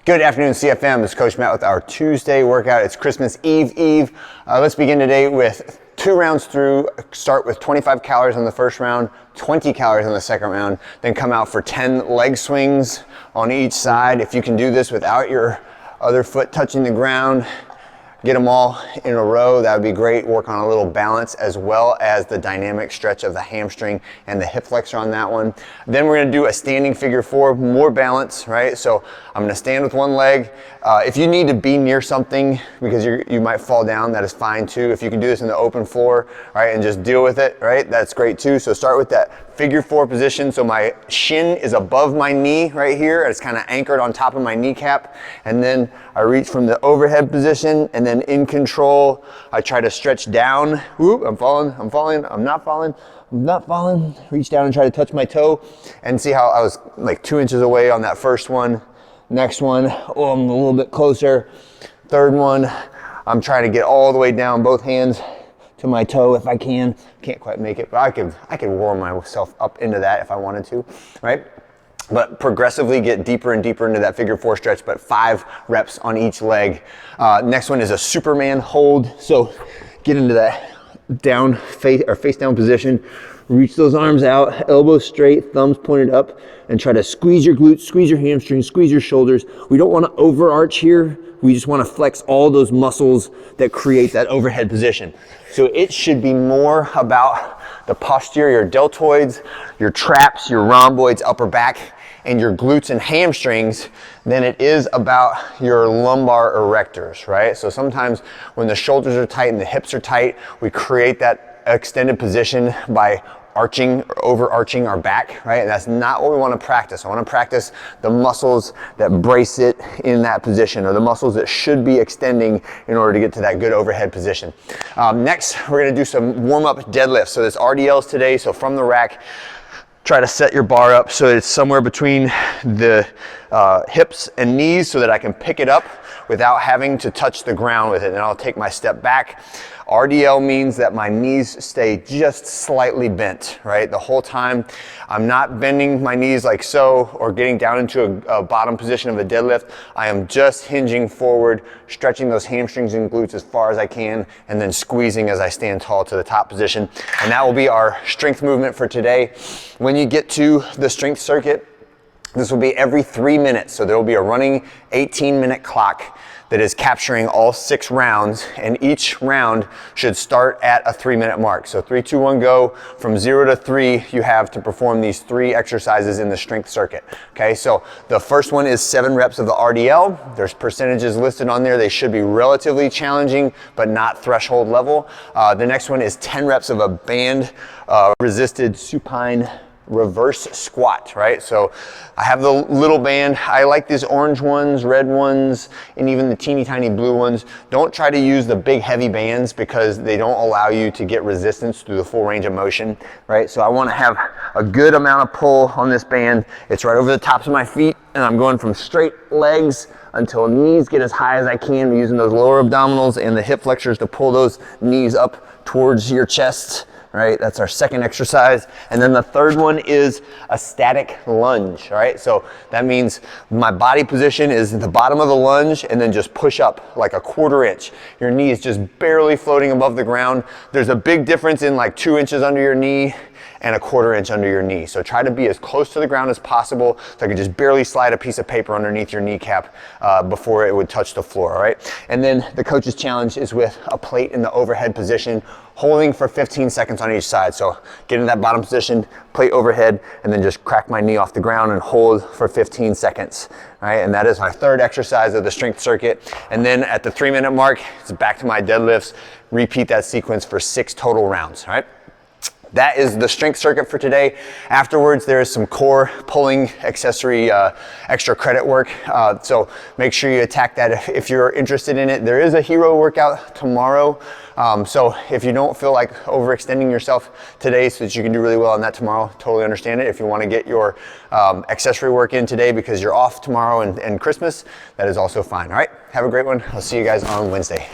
Good afternoon, CFM. This is Coach Matt with our Tuesday workout. It's Christmas Eve. Let's begin today with 2 rounds through. Start with 25 calories on the first round, 20 calories on the second round, then come out for 10 leg swings on each side. If you can do this without your other foot touching the ground, get them all in a row, that would be great. Work on a little balance as well as the dynamic stretch of the hamstring and the hip flexor on that one. Then we're gonna do a standing figure 4, more balance, right? So I'm gonna stand with one leg. If you need to be near something because you might fall down, that is fine too. If you can do this in the open floor, right, and just deal with it, right, that's great too. So start with that figure 4 position. So my shin is above my knee right here. It's kind of anchored on top of my kneecap. And then I reach from the overhead position, and then in control, I try to stretch down. Whoop, I'm falling, I'm not falling. Reach down and try to touch my toe and see how I was like 2 inches away on that first one. Next one, oh, I'm a little bit closer. Third one, I'm trying to get all the way down, both hands to my toe if I can. Can't quite make it, but I could warm myself up into that if I wanted to, right? But progressively get deeper and deeper into that figure 4 stretch, but 5 reps on each leg. Next one is a Superman hold. So get into that face down position. Reach those arms out, elbows straight, thumbs pointed up, and try to squeeze your glutes, squeeze your hamstrings, squeeze your shoulders. We don't want to overarch here. We just want to flex all those muscles that create that overhead position. So it should be more about the posterior deltoids, your traps, your rhomboids, upper back, and your glutes and hamstrings than it is about your lumbar erectors, right? So sometimes when the shoulders are tight and the hips are tight, we create that extended position by arching or overarching our back, right? And that's not what we want to practice. I want to practice the muscles that brace it in that position, or the muscles that should be extending in order to get to that good overhead position. Next, we're going to do some warm-up deadlifts. So this RDLs today, so from the rack, try to set your bar up so it's somewhere between the hips and knees so that I can pick it up without having to touch the ground with it. And I'll take my step back. RDL means that my knees stay just slightly bent, right? The whole time. I'm not bending my knees like so or getting down into a bottom position of a deadlift. I am just hinging forward, stretching those hamstrings and glutes as far as I can, and then squeezing as I stand tall to the top position. And that will be our strength movement for today. When you get to the strength circuit, this will be every 3 minutes. So there will be a running 18-minute clock that is capturing all 6 rounds, and each round should start at a 3-minute mark. So 3, 2, 1, go. From 0 to 3, you have to perform these 3 exercises in the strength circuit. Okay, so the first one is 7 reps of the RDL. There's percentages listed on there. They should be relatively challenging, but not threshold level. The next one is 10 reps of a band resisted supine reverse squat, right? So I have the little band. I like these orange ones, red ones, and even the teeny tiny blue ones. Don't try to use the big heavy bands because they don't allow you to get resistance through the full range of motion, right? So I want to have a good amount of pull on this band. It's right over the tops of my feet, and I'm going from straight legs until knees get as high as I can. We're using those lower abdominals and the hip flexors to pull those knees up towards your chest. Right, that's our second exercise. And then the third one is a static lunge, right? So that means my body position is at the bottom of the lunge and then just push up like a 1/4 inch. Your knee is just barely floating above the ground. There's a big difference in like 2 inches under your knee and a 1/4 inch under your knee. So try to be as close to the ground as possible so I can just barely slide a piece of paper underneath your kneecap before it would touch the floor, all right? And then the coach's challenge is with a plate in the overhead position, holding for 15 seconds on each side. So get in that bottom position, plate overhead, and then just crack my knee off the ground and hold for 15 seconds, all right? And that is my third exercise of the strength circuit. And then at the 3-minute mark, it's back to my deadlifts. Repeat that sequence for 6 total rounds, all right? That is the strength circuit for today. Afterwards, there is some core pulling accessory extra credit work. So make sure you attack that if you're interested in it. There is a hero workout tomorrow. So if you don't feel like overextending yourself today so that you can do really well on that tomorrow, totally understand it. If you want to get your accessory work in today because you're off tomorrow and Christmas, that is also fine. All right, have a great one. I'll see you guys on Wednesday.